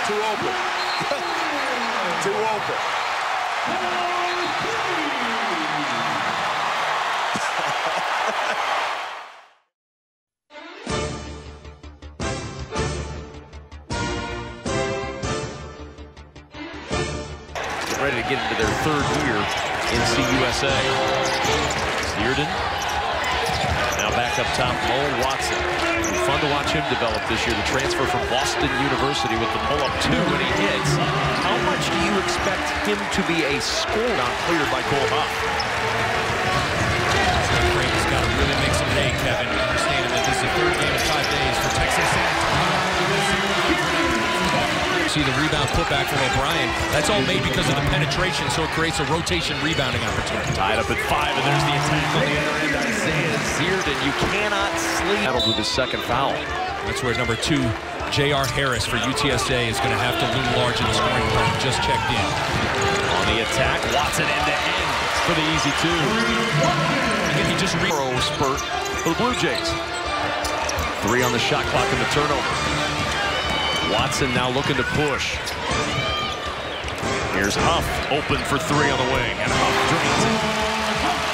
Too open. Too open. Ready to get into their third year in CUSA. Creighton. Now back up top, Mo Watson. Fun to watch him develop this year. The transfer from Boston University with the pull-up 2 when he hits. How much do you expect him to be a scorer on cleared by Cole Huff? Creighton's got to really make some hay, Kevin. Understanding that this is the third game in 5 days for Texas A&M. See the rebound putback from O'Brien. That's all made because of the penetration, so it creates a rotation rebounding opportunity. Tied up at 5, and there's the attack on the other end. Isaiah Zierden, you cannot sleep. Battled with his second foul. That's where number 2, J.R. Harris for UTSA is going to have to loom large in the scoring department. Just checked in. On the attack, Watson end-to-end for the easy 2. Again, he just spurt for the Bluejays. 3 on the shot clock and the turnover. Watson now looking to push. Here's Huff, open for 3 on the wing, and Huff drains it.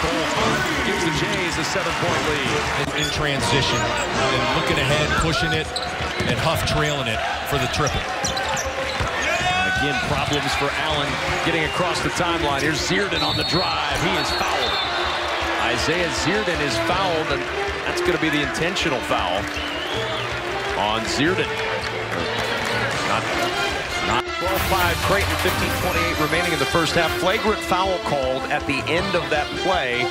Cole Huff gives the Jays a 7-point lead. In transition, and looking ahead, pushing it, and Huff trailing it for the triple. And again, problems for Allen getting across the timeline. Here's Zierden on the drive. He is fouled. Isaiah Zierden is fouled, and that's going to be the intentional foul on Zierden. Not 12-5, Creighton, 15:28 remaining in the first half. Flagrant foul called at the end of that play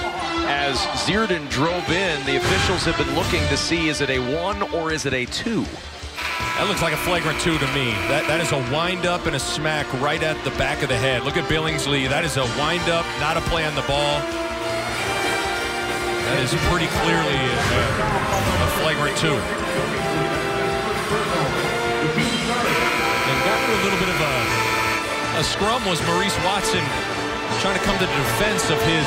as Zierden drove in. The officials have been looking to see, is it a 1 or is it a 2? That looks like a flagrant 2 to me. That is a wind-up and a smack right at the back of the head. Look at Billingsley. That is a wind-up, not a play on the ball. That is pretty clearly a flagrant 2. A little bit of a scrum was Maurice Watson trying to come to the defense of his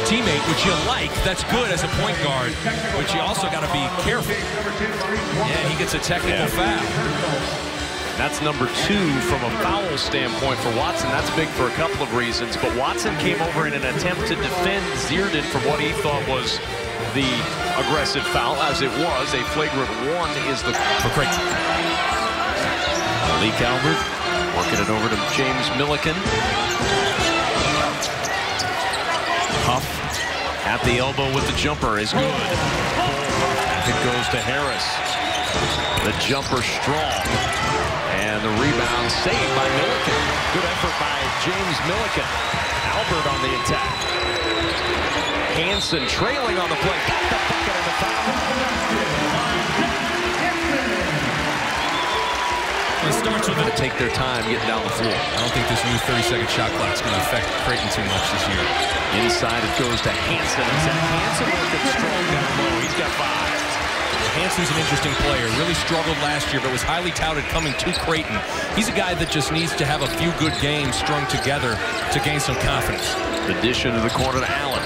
teammate, which you like. That's good as a point guard, but you also got to be careful. Yeah, he gets a technical foul. That's number 2 from a foul standpoint for Watson. That's big for a couple of reasons, but Watson came over in an attempt to defend Zierden from what he thought was the aggressive foul, as it was. A flagrant 1 is the for Creighton. Lee Calvert working it over to James Milliken. Huff at the elbow with the jumper is good. It goes to Harris. The jumper strong. And the rebound saved by Milliken. Good effort by James Milliken. Albert on the attack. Hansen trailing on the play. Got the bucket and the foul. It starts with to take their time getting down the floor. I don't think this new 30-second shot clock is going to affect Creighton too much this year. Inside it goes to Hansen. Hansen working strong down low. He's got 5. Hansen's an interesting player. Really struggled last year, but was highly touted coming to Creighton. He's a guy that just needs to have a few good games strung together to gain some confidence. The dish into the corner to Allen.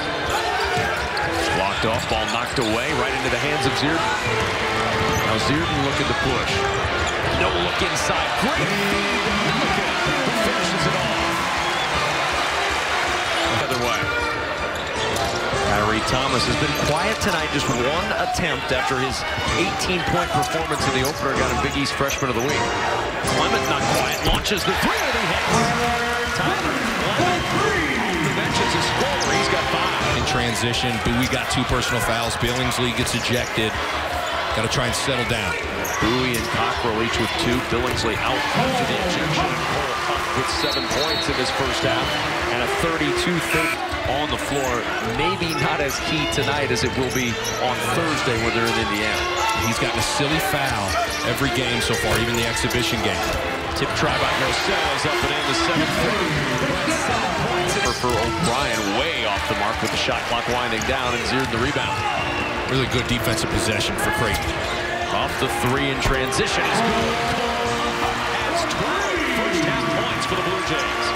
Blocked off, ball knocked away, right into the hands of Zierden. Now Zierden looking to push. No look inside. Great feed. Milliken, who finishes it off. The other way. Kyrie Thomas has been quiet tonight. Just 1 attempt after his 18-point performance in the opener. Got a Big East Freshman of the Week. Clement not quiet. Launches the 3 and he hits. Tyler Clement off the bench as a scorer. He's got 5. In transition, Bowie got 2 personal fouls. Billingsley gets ejected. Got to try and settle down. Bowie and Cockrell each with 2. Billingsley out after the ejection. Cole Huff with 7 points in his first half and a 32-30 on the floor. Maybe not as key tonight as it will be on Thursday when they're in Indiana. He's gotten a silly foul every game so far, even the exhibition game. Tip try by Rosell is up and in the 7th. For O'Brien way off the mark with the shot clock winding down, and Zierden the rebound. Really good defensive possession for Creighton. Off the 3 in transition. He's good. Has 12 first-half points for the Bluejays.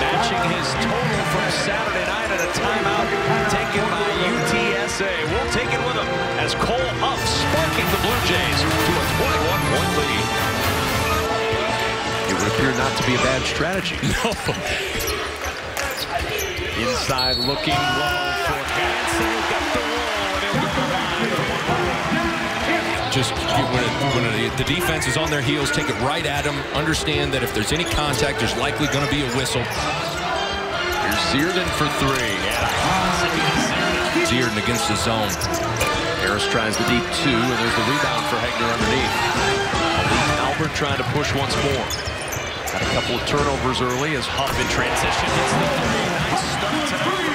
Matching his total from Saturday night at a timeout taken by UTSA. We'll take it with him as Cole Huff sparking the Bluejays to a 21-point lead. not to be a bad strategy. No. Inside looking low for Hansen. Got the roll, and he'll go line. Just when the defense is on their heels, take it right at them. Understand that if there's any contact, there's likely going to be a whistle. Here's Zierden for three. Yeah. Zierden against the zone. Harris tries the deep two, and there's the rebound for Hegner underneath. Albert trying to push once more. Had a couple of turnovers early as Huff in transition hits the three. Nice start tonight.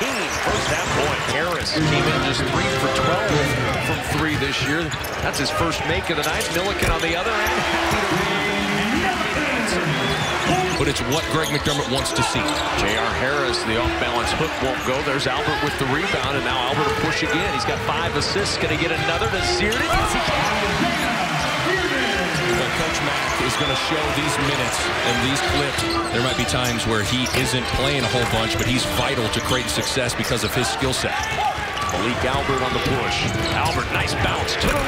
15 first half point. Harris came in just 3 for 12 from 3 this year. That's his first make of the night. Milliken on the other end. But it's what Greg McDermott wants to see. J.R. Harris, the off-balance hook won't go. There's Albert with the rebound, and now Albert will push again. He's got 5 assists. Can he get another to Zierden? Yes, he can. Coach Mack is going to show these minutes and these clips. There might be times where he isn't playing a whole bunch, but he's vital to Creighton's success because of his skill set. Malik Albert on the push. Albert, nice bounce to the rim.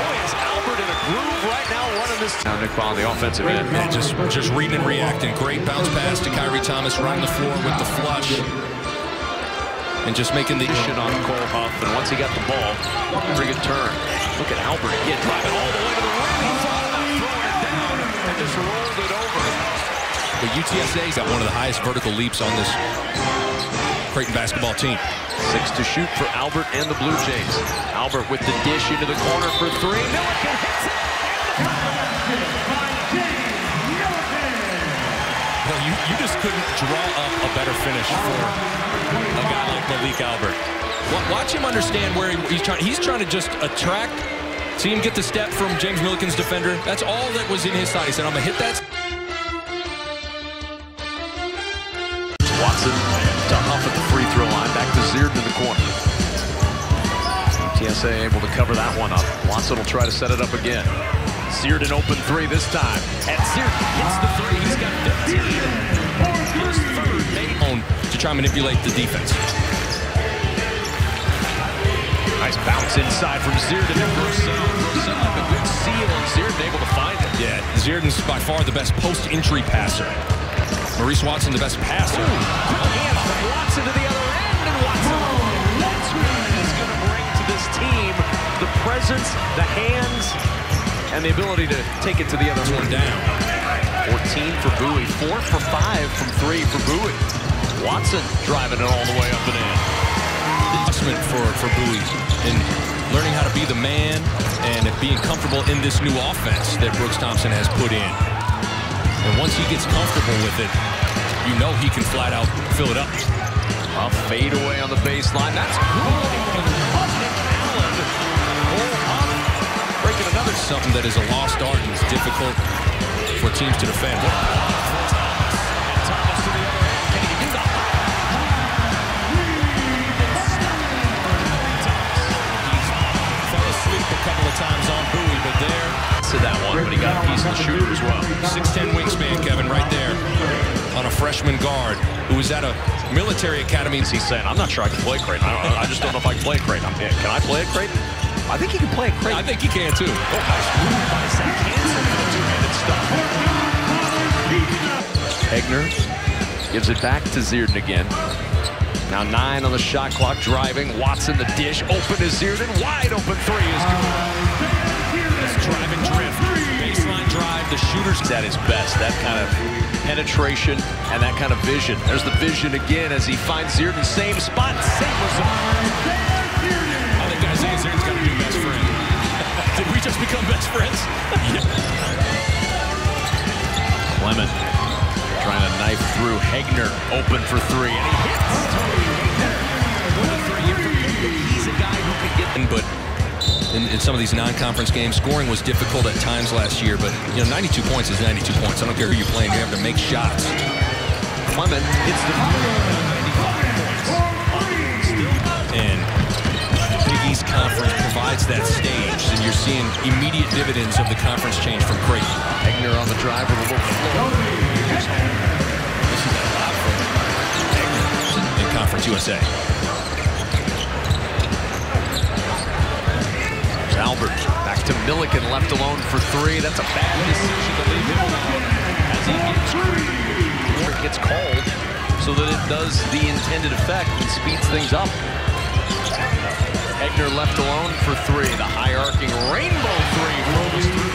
Boy, is Albert in a groove right now running this. Now Nick Ball on the offensive end. Yeah, just reading and reacting. Great bounce pass to Kyrie Thomas, running the floor with the flush. And just making the shit on Cole Huff, and once he got the ball, pretty good turn. Look at Albert again, driving all the way to the rim. He thought about throwing it down and just rolled it over. The UTSA's got one of the highest vertical leaps on this Creighton basketball team. 6 to shoot for Albert and the Bluejays. Albert with the dish into the corner for 3. Milliken hits it. Well, you just couldn't draw up a better finish for a guy like Malik Albert. Watch him understand where he's trying. He's trying to just attract, see him get the step from James Milliken's defender. That's all that was in his side. He said, I'm going to hit that. Watson to Huff at the free throw line. Back to Zierden in the corner. UTSA able to cover that one up. Watson will try to set it up again. Zierden open 3 this time. And Zierden hits the 3. He's got 15. His third made to try and manipulate the defense. Nice bounce inside from Zierden and Brosell. Brosell like a good seal, and Zierden able to find it. Yeah, Zierden's by far the best post-entry passer. Maurice Watson, the best passer. Hands from Watson to the other end, and Watson. That's what he's going to bring to this team. The presence, the hands, and the ability to take it to the other one down. 14 for Bowie, 4 for 5 from 3 for Bowie. Watson driving it all the way up and in. Adjustment for Bowie in learning how to be the man and being comfortable in this new offense that Brooks Thompson has put in. And once he gets comfortable with it, you know he can flat out fill it up. A fade away on the baseline. That's good. Breaking another something that is a lost art and is difficult for teams to defend. Thomas to the other end. Can he do that? He fell asleep a couple of times on Bowie, but there. To that one, but he got a piece of the shooter as well. 6'10" wingspan, Kevin, right there on a freshman guard who was at a military academy. He's saying, I'm not sure I can play Creighton. I just don't know if I can play Creighton. Can I play at Creighton? I think he can play at Creighton. I think he can too. Oh, nice move by Zach Hansen for the two-handed stuff. Hegner gives it back to Zierden again. Now 9 on the shot clock, driving. Watson the dish, open to Zierden. Wide open 3 is good. Drive and drift, baseline drive, the shooter's at his best. That kind of penetration and that kind of vision. There's the vision again as he finds Zierden, same spot, same result. I think Isaiah Zierden's got to be best friend. Did we just become best friends? Yeah. Clement trying to knife through. Hegner open for 3, and he hits. He's a guy who can get in, but in some of these non-conference games, scoring was difficult at times last year, but 92 points is 92 points. I don't care who you're playing, you have to make shots. Clement hits the 95 points. And the Big East Conference provides that stage, and you're seeing immediate dividends of the conference change from Creighton. Hegner on the drive with a little flow. This is a lot for Hegner in Conference USA. Albert back to Milliken, left alone for three. That's a bad decision to leave him alone as he gets called so that it does the intended effect and speeds things up. Egner left alone for three. The high arcing rainbow three rolls through.